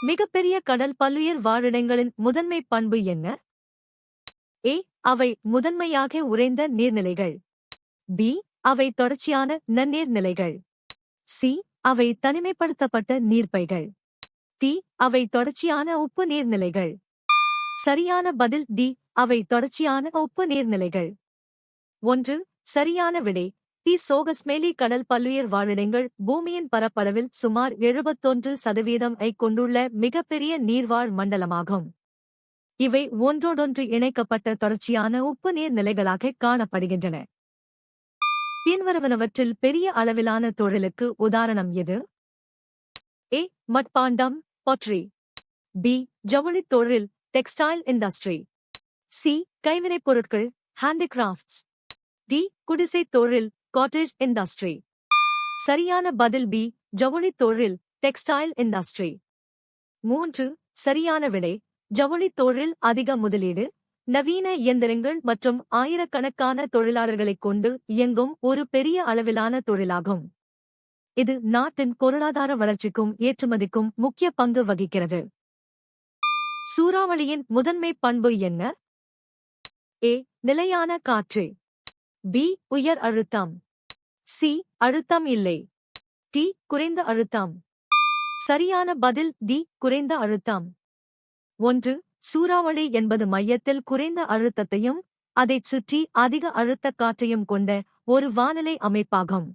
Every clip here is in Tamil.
மிகப்பெரிய கடல் பல்லுயிர் வாழிடங்களின் முதன்மை பண்பு என்ன? ஏ. அவை முதன்மையாக உறைந்த நீர்நிலைகள். பி. அவை தொடர்ச்சியான நன்னீர்நிலைகள். சி. அவை தனிமைப்படுத்தப்பட்ட நீர்ப்பைகள். டி. அவை தொடர்ச்சியான உப்பு நீர்நிலைகள். சரியான பதில் டி. அவை தொடர்ச்சியான உப்பு நீர்நிலைகள். 1. சரியான விடை டி. சோகஸ்மேலி கடல் பல்லுயிர் வாழிடங்கள் பூமியின் பரப்பளவில் சுமார் 71% கொண்டுள்ள மிகப்பெரிய நீர்வாழ் மண்டலமாகும். இவை ஒன்றோடொன்று இணைக்கப்பட்ட தொடர்ச்சியான உப்பு நீர்நிலைகளாக காணப்படுகின்றன. பின்வருவனவற்றில் பெரிய அளவிலான தொழிலுக்கு உதாரணம் எது? ஏ. மட்பாண்டம் பொட்ரி. பி. ஜவுளித் தொழில் டெக்ஸ்டைல் இண்டஸ்ட்ரி. சி. கைவினைப் பொருட்கள் ஹேண்டிகிராஃப்ட்ஸ். டி. குடிசைத் தொழில் காட்டேஜ் இண்டஸ்ட்ரி. சரியான பதில் பி. ஜவுளித் தொழில் டெக்ஸ்டைல் இண்டஸ்ட்ரி. 3. சரியான விடை ஜவுளித் தொழில் அதிக முதலீடு, நவீன இயந்திரங்கள் மற்றும் ஆயிரக்கணக்கான தொழிலாளர்களைக் கொண்டு இயங்கும் ஒரு பெரிய அளவிலான தொழிலாகும். இது நாட்டின் பொருளாதார வளர்ச்சிக்கும் ஏற்றுமதிக்கும் முக்கிய பங்கு வகிக்கிறது. சூறாவளியின் முதன்மை பண்பு என்ன? ஏ. நிலையான காற்று. பி. உயர் அழுத்தம். சி. அழுத்தம் இல்லை. டி. குறைந்த அழுத்தம். சரியான பதில் டி. குறைந்த அழுத்தம். 1. சூறாவளி என்பது மையத்தில் குறைந்த அழுத்தத்தையும் அதைச் சுற்றி அதிக அழுத்தக் காற்றையும் கொண்ட ஒரு வானிலை அமைப்பாகும்.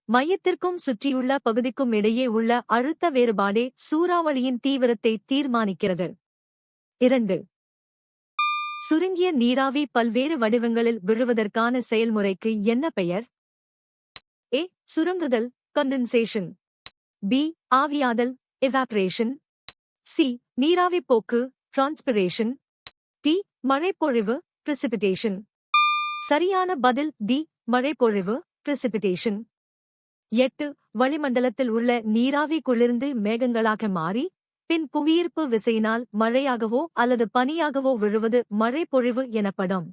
மையத்திற்கும் சுற்றியுள்ள பகுதிக்கும் இடையே உள்ள அழுத்த வேறுபாடே சூறாவளியின் தீவிரத்தை தீர்மானிக்கிறது. 2. சுருங்கிய நீராவி பல்வேறு வடிவங்களில் விழுவதற்கான செயல்முறைக்கு என்ன பெயர்? ஏ. சுருங்குதல் கண்டென்சேஷன். பி. ஆவியாதல் எவாப்பரேஷன். சி. நீராவி போக்கு டிரான்ஸ்பிரேஷன். டி. மழைப்பொழிவு பிரிசிபிடேஷன். சரியான பதில் டி. மழைப்பொழிவு பிரிசிபிடேஷன். 8. வளிமண்டலத்தில் உள்ள நீராவி குளிர்ந்து மேகங்களாக மாறி பின் புவியீர்ப்பு விசையினால் மழையாகவோ அல்லது பனியாகவோ விழுவது மழைப்பொழிவு எனப்படும்.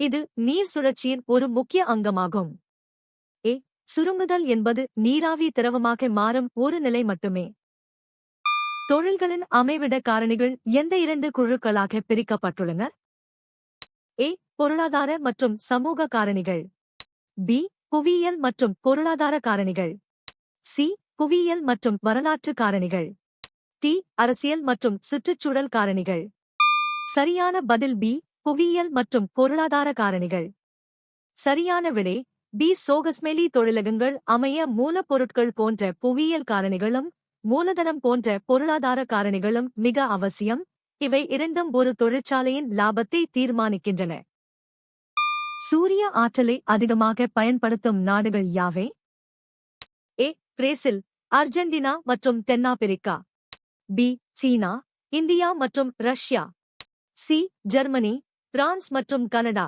இது நீர் சுழற்சியின் ஒரு முக்கிய அங்கமாகும். ஏ. சுருங்குதல் என்பது நீராவி திரவமாக மாறும் ஒரு நிலை மட்டுமே. தொழில்களின் அமைவிட காரணிகள் எந்த 2 குழுக்களாக பிரிக்கப்பட்டுள்ளன? ஏ. பொருளாதார மற்றும் சமூக காரணிகள். பி. புவியியல் மற்றும் பொருளாதார காரணிகள். சி. புவியியல் மற்றும் வரலாற்று காரணிகள். டி. அரசியல் மற்றும் சுற்றுச்சூழல் காரணிகள். சரியான பதில் பி. புவியியல் மற்றும் பொருளாதார காரணிகள். சரியான விடை பி. சோகஸ்மேலி தொழிலகங்கள் அமைய மூலப்பொருட்கள் போன்ற புவியியல் காரணிகளும் மூலதனம் போன்ற பொருளாதார காரணிகளும் மிக அவசியம். இவை இரண்டும் ஒரு தொழிற்சாலையின் லாபத்தை தீர்மானிக்கின்றன. சூரிய ஆற்றலை அதிகமாக பயன்படுத்தும் நாடுகள் யாவை? ஏ. பிரேசில், அர்ஜென்டினா மற்றும் தென்னாப்பிரிக்கா. பி. சீனா, இந்தியா மற்றும் ரஷ்யா. சி. ஜெர்மனி, பிரான்ஸ் மற்றும் கனடா.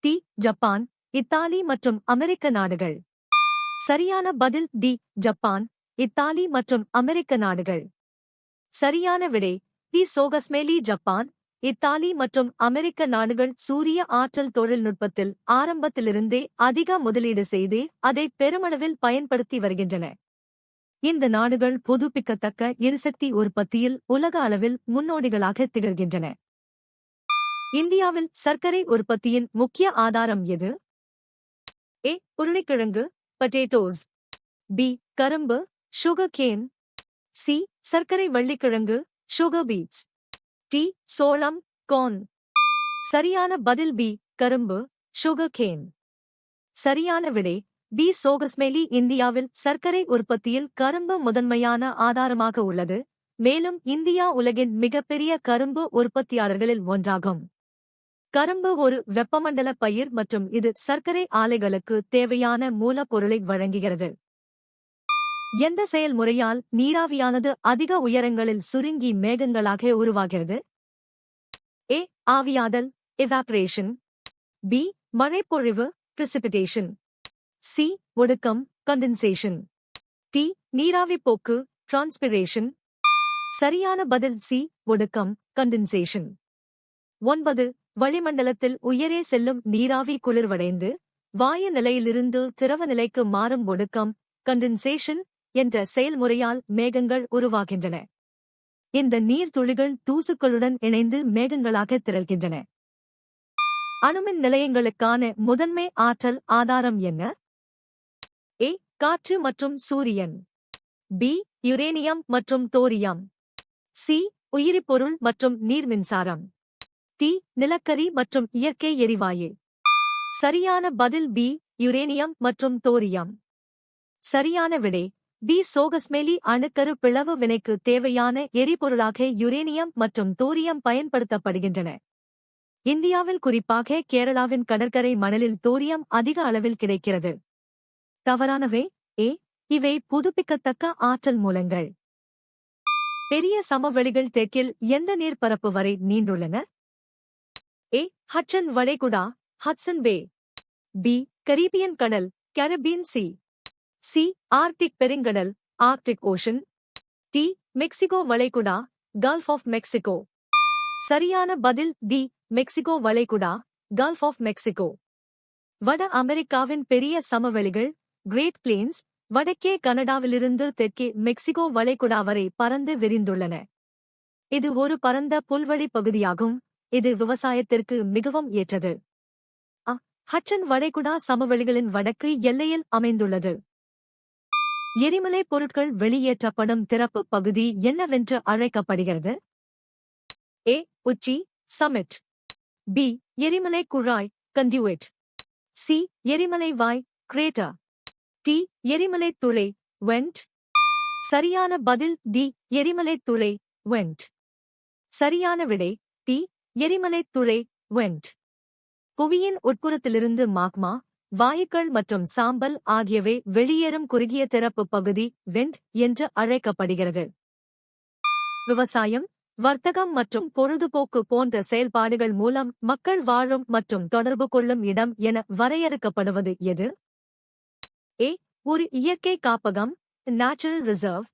டி. ஜப்பான், இத்தாலி மற்றும் அமெரிக்க நாடுகள். சரியான பதில் டி. ஜப்பான், இத்தாலி மற்றும் அமெரிக்க நாடுகள். சரியான விடை டி. சோகஸ்மேலி ஜப்பான், இத்தாலி மற்றும் அமெரிக்க நாடுகள் சூரிய ஆற்றல் தொழில்நுட்பத்தில் ஆரம்பத்திலிருந்தே அதிக முதலீடு செய்து அதை பெருமளவில் பயன்படுத்தி வருகின்றன. இந்த நாடுகள் புதுப்பிக்கத்தக்க எரிசக்தி உற்பத்தியில் உலக அளவில் முன்னோடிகளாக திகழ்கின்றன. இந்தியாவில் சர்க்கரை உற்பத்தியின் முக்கிய ஆதாரம் எது? ஏ. உருளைக்கிழங்கு பொட்டேட்டோஸ். பி. கரும்பு சுகர் கேன். சி. சர்க்கரை வள்ளிக்கிழங்கு சுகர் பீட்ஸ். டி. சோளம் கார்ன். சரியான பதில் பி. கரும்பு சுகர் கேன். சரியான விடை பி. சோகஸ்மேலி இந்தியாவில் சர்க்கரை உற்பத்தியில் கரும்பு முதன்மையான ஆதாரமாக உள்ளது. மேலும் இந்தியா உலகின் மிகப்பெரிய கரும்பு உற்பத்தியாளர்களில் ஒன்றாகும். கரும்பு ஒரு வெப்பமண்டல பயிர் மற்றும் இது சர்க்கரை ஆலைகளுக்கு தேவையான மூலப்பொருளை வழங்குகிறது. எந்த செயல்முறையால் நீராவியானது அதிக உயரங்களில் சுருங்கி மேகங்களாக உருவாகிறது? ஏ. ஆவியாதல் எவாப்பரேஷன். பி. மழைப்பொழிவு பிரிசிபிடேஷன். சி. ஒடுக்கம் கண்டென்சேஷன். டி. நீராவி போக்கு டிரான்ஸ்பிரேஷன். சரியான பதில் சி. ஒடுக்கம் கண்டென்சேஷன். 9. வளிமண்டலத்தில் உயரே செல்லும் நீராவி குளிர்வடைந்து வாயு நிலையிலிருந்து திரவ நிலைக்கு மாறும் ஒடுக்கம் கண்டென்சேஷன் என்ற செயல்முறையால் மேகங்கள் உருவாகின்றன. இந்த நீர்த்துளிகள் தூசுக்களுடன் இணைந்து மேகங்களாக திரள்கின்றன. அணுமின் நிலையங்களுக்கான முதன்மை ஆற்றல் ஆதாரம் என்ன? ஏ. காற்று மற்றும் சூரியன். பி. யுரேனியம் மற்றும் தோரியம். சி. உயிரிப்பொருள் மற்றும் நீர் மின்சாரம். டி. நிலக்கரி மற்றும் இயற்கை எரிவாயு. சரியான பதில் பி. யுரேனியம் மற்றும் தோரியம். சரியான விடை பி. சோகஸ்மேலி அணுக்கரு பிளவு வினைக்கு தேவையான எரிபொருளாக யுரேனியம் மற்றும் தோரியம் பயன்படுத்தப்படுகின்றன. இந்தியாவில் குறிப்பாக கேரளாவின் கடற்கரை மணலில் தோரியம் அதிக அளவில் கிடைக்கிறது. தவறானவை. ஏ. இவை புதுப்பிக்கத்தக்க ஆற்றல் மூலங்கள். பெரிய சமவெளிகள் தெற்கில் எந்த நீர்ப்பரப்பு வரை நீண்டுள்ளன? ஏ. ஹட்சன் வளைகுடா, ஹட்சன் பே. பி. கரீபியன் கடல், கரீபியன் சி. சி. ஆர்க்டிக் பெருங்கடல், ஆர்க்டிக் ஓஷன். டி. மெக்சிகோ வளைகுடா, கல்ஃப் ஆஃப் மெக்சிகோ. சரியான பதில் டி. மெக்சிகோ வளைகுடா, கல்ஃப் ஆஃப் மெக்சிகோ. வட அமெரிக்காவின் பெரிய சமவெளிகள், கிரேட் பிளேன்ஸ், வடக்கே கனடாவிலிருந்து தெற்கே மெக்சிகோ வளைகுடா வரை பரந்து விரிந்துள்ளன. இது ஒரு பரந்த புல்வெளி பகுதியாகும். இது விவசாயத்திற்கு மிகவும் ஏற்றது. ஹட்சன் வளைகுடா சமவெளிகளின் வடக்கு எல்லையில் அமைந்துள்ளது. எரிமலை பொருட்கள் வெளியேற்றப்படும் திறப்பு பகுதி என்னவென்று அழைக்கப்படுகிறது? ஏ. உச்சி, சமிட். பி. எரிமலை குழாய், கண்டியூட். சி. எரிமலை வாய், கிரேட்டர். டி. எரிமலை துளை, வெண்ட். சரியான பதில் டி. எரிமலை துளை, வெண்ட். சரியான விடை டி. எரிமலை துளை, வெண்ட். புவியின் உட்புறத்திலிருந்து மாக்மா, வாயுக்கள் மற்றும் சாம்பல் ஆகியவை வெளியேறும் குறுகிய திறப்பு பகுதி வெண்ட் என்று அழைக்கப்படுகிறது. விவசாயம், வர்த்தகம் மற்றும் பொழுதுபோக்கு போன்ற செயல்பாடுகள் மூலம் மக்கள் வாழும் மற்றும் தொடர்பு கொள்ளும் இடம் என வரையறுக்கப்படுவது எது? ஏ. ஒரு இயற்கை காப்பகம், நேச்சுரல் ரிசர்வ்.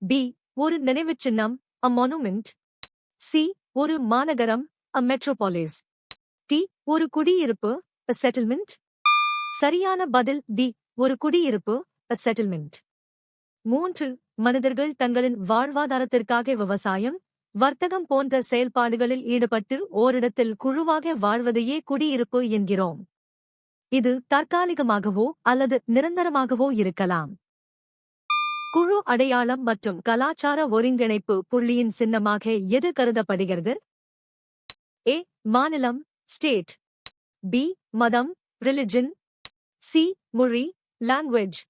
பி. ஒரு நினைவுச் சின்னம், a monument. சி. ஒரு மாநகரம், a metropolis. டி. ஒரு குடியிருப்பு, a settlement. சரியான பதில் டி. ஒரு குடியிருப்பு, a settlement. 3. மனிதர்கள் தங்களின் வாழ்வாதாரத்திற்காக விவசாயம், வர்த்தகம் போன்ற செயல்பாடுகளில் ஈடுபட்டு ஓரிடத்தில் குழுவாக வாழ்வதையே குடியிருப்பு என்கிறோம். இது தற்காலிகமாகவோ அல்லது நிரந்தரமாகவோ இருக்கலாம். குழு அடையாளம் மற்றும் கலாச்சார ஒருங்கிணைப்பு புள்ளியின் சின்னமாக எது கருதப்படுகிறது? ஏ. மாநிலம், ஸ்டேட். பி. மதம், ரிலிஜன். சி. மொழி, லாங்குவேஜ்.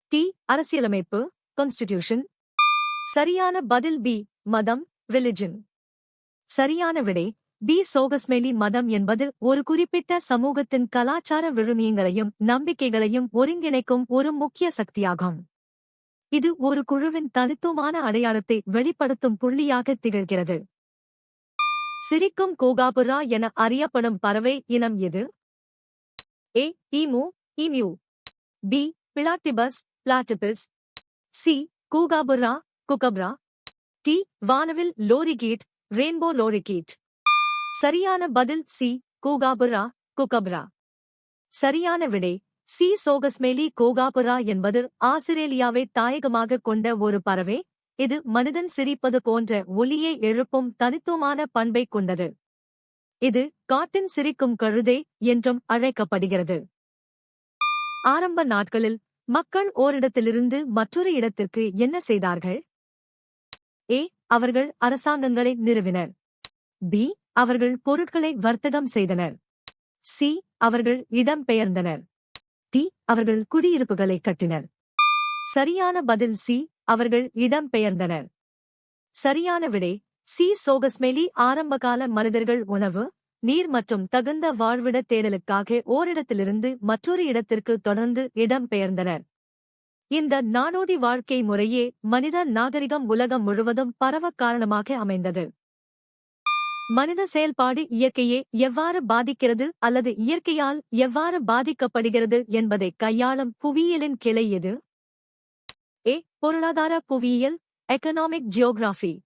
டி. அரசியலமைப்பு, கான்ஸ்டிடியூஷன். சரியான பதில் பி. மதம், ரிலிஜன். சரியான விடை பி. சோகஸ்மேலி மதம் என்பது ஒரு குறிப்பிட்ட சமூகத்தின் கலாச்சார விழுமியங்களையும் நம்பிக்கைகளையும் ஒருங்கிணைக்கும் ஒரு முக்கிய சக்தியாகும். இது ஒரு குழுவின் தனித்துவமான அடையாளத்தை வெளிப்படுத்தும் புள்ளியாக திகழ்கிறது. சிரிக்கும் கோகாபுரா என அறியப்படும் பறவை இனம் எது? A. Emu, emu. B. Platypus, platypus. C. Kookaburra, kookaburra. D. வானவில் லோரிகீட், ரெயின்போ லோரிகீட். சரியான பதில் சி. கூகாபுரா, குகப்ரா. சரியான விடை சி. சோகஸ்மேலி கோகாபுரா என்பது ஆஸ்திரேலியாவை தாயகமாகக் கொண்ட ஒரு பறவை. இது மனிதன் சிரிப்பது போன்ற ஒலியை எழுப்பும் தனித்துவமான பண்பைக் கொண்டது. இது காட்டின் சிரிக்கும் கழுதை என்றும் அழைக்கப்படுகிறது. ஆரம்ப நாட்களில் மக்கள் ஓரிடத்திலிருந்து மற்றொரு இடத்திற்கு என்ன செய்தார்கள்? ஏ. அவர்கள் அரசாங்கங்களை நிறுவினர். பி. அவர்கள் பொருட்களை வர்த்தகம் செய்தனர். சி. அவர்கள் இடம் பெயர்ந்தனர். டி. அவர்கள் குடியிருப்புகளை கட்டினர். சரியான பதில் சி. அவர்கள் இடம் பெயர்ந்தனர். சரியான விடை சி. சோகஸ்மேலி ஆரம்பகால மனிதர்கள் உணவு, நீர் மற்றும் தகுந்த வாழ்விட தேடலுக்காக ஓரிடத்திலிருந்து மற்றொரு இடத்திற்கு தொடர்ந்து இடம் பெயர்ந்தனர். இந்த நாடோடி வாழ்க்கை முறையே மனித நாகரிகம் உலகம் முழுவதும் பரவ காரணமாக அமைந்தது. மனித செயல்பாடு இயற்கையை எவ்வாறு பாதிக்கிறது அல்லது இயற்கையால் எவ்வாறு பாதிக்கப்படுகிறது என்பதை கையாளும் புவியியலின் கிளை எது? ஏ. பொருளாதார புவியியல், எக்கனாமிக் ஜியோகிராஃபி.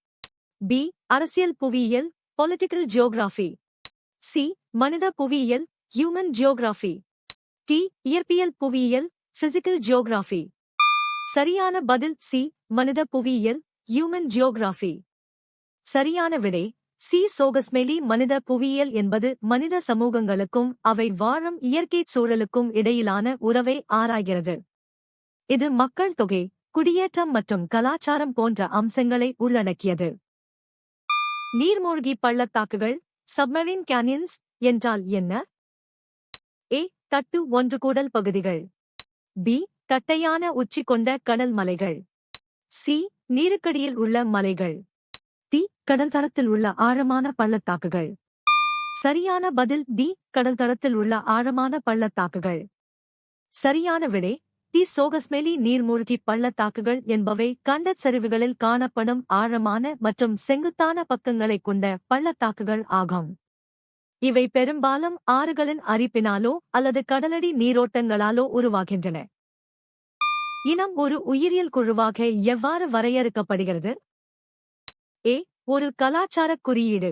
பி. அரசியல் புவியியல், பொலிட்டிக்கல் ஜியோகிராஃபி. சி. மனித புவியியல், ஹியூமன் ஜியோகிராஃபி. டி. இயற்பியல் புவியியல், பிசிக்கல் ஜியோகிராஃபி. சரியான பதில் சி. மனித புவியியல், ஹியூமன் ஜியோகிராஃபி. சரியான விடை சி. சோகஸ்மெலி. மனித புவியியல் என்பது மனித சமூகங்களுக்கும் அவை வாழும் இயற்கைச் சூழலுக்கும் இடையிலான உறவை ஆராய்கிறது. இது மக்கள் தொகை, குடியேற்றம் மற்றும் கலாச்சாரம் போன்ற அம்சங்களை உள்ளடக்கியது. நீர்மூழ்கி பள்ளத்தாக்குகள் சப்மரீன் கேனியன்ஸ் என்றால் என்ன? ஏ. தட்டு ஒன்றுகூடல் பகுதிகள். பி. தட்டையான உச்சி கொண்ட கடல் மலைகள். சி. நீருக்கடியில் உள்ள மலைகள். டி. கடல் தளத்தில் உள்ள ஆழமான பள்ளத்தாக்குகள். சரியான பதில் டி. கடல் தளத்தில் உள்ள ஆழமான பள்ளத்தாக்குகள். சரியான விடை டி. சோகஸ்மெலி. நீர்மூழ்கி பள்ளத்தாக்குகள் என்பவை கண்டச் சரிவுகளில் காணப்படும் ஆழமான மற்றும் செங்குத்தான பக்கங்களைக் கொண்ட பள்ளத்தாக்குகள் ஆகும். இவை பெரும்பாலும் ஆறுகளின் அரிப்பினாலோ அல்லது கடலடி நீரோட்டங்களாலோ உருவாகின்றன. இனம் ஒரு உயிரியல் குழுவாக எவ்வாறு வரையறுக்கப்படுகிறது? ஏ. ஒரு கலாச்சாரக் குறியீடு.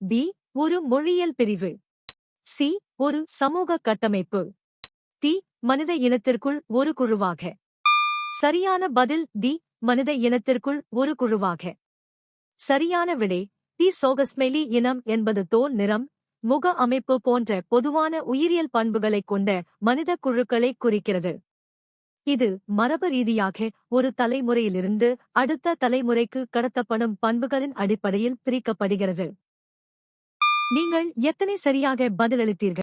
பி. ஒரு மொழியியல் பிரிவு. சி. ஒரு சமூக கட்டமைப்பு. டி. மனித இனத்திற்குள் ஒரு குழுவாக. சரியான பதில் டி. மனித இனத்திற்குள் ஒரு குழுவாக. சரியான விடை டி. சோகஸ்மெலி இனம் என்பது தோல் நிறம், முக அமைப்பு போன்ற பொதுவான உயிரியல் பண்புகளைக் கொண்ட மனித குழுக்களைக் குறிக்கிறது. இது மரபு ரீதியாக ஒரு தலைமுறையிலிருந்து அடுத்த தலைமுறைக்கு கடத்தப்படும் பண்புகளின் அடிப்படையில் பிரிக்கப்படுகிறது. நீங்கள் எத்தனை சரியாக பதிலளித்தீர்கள்?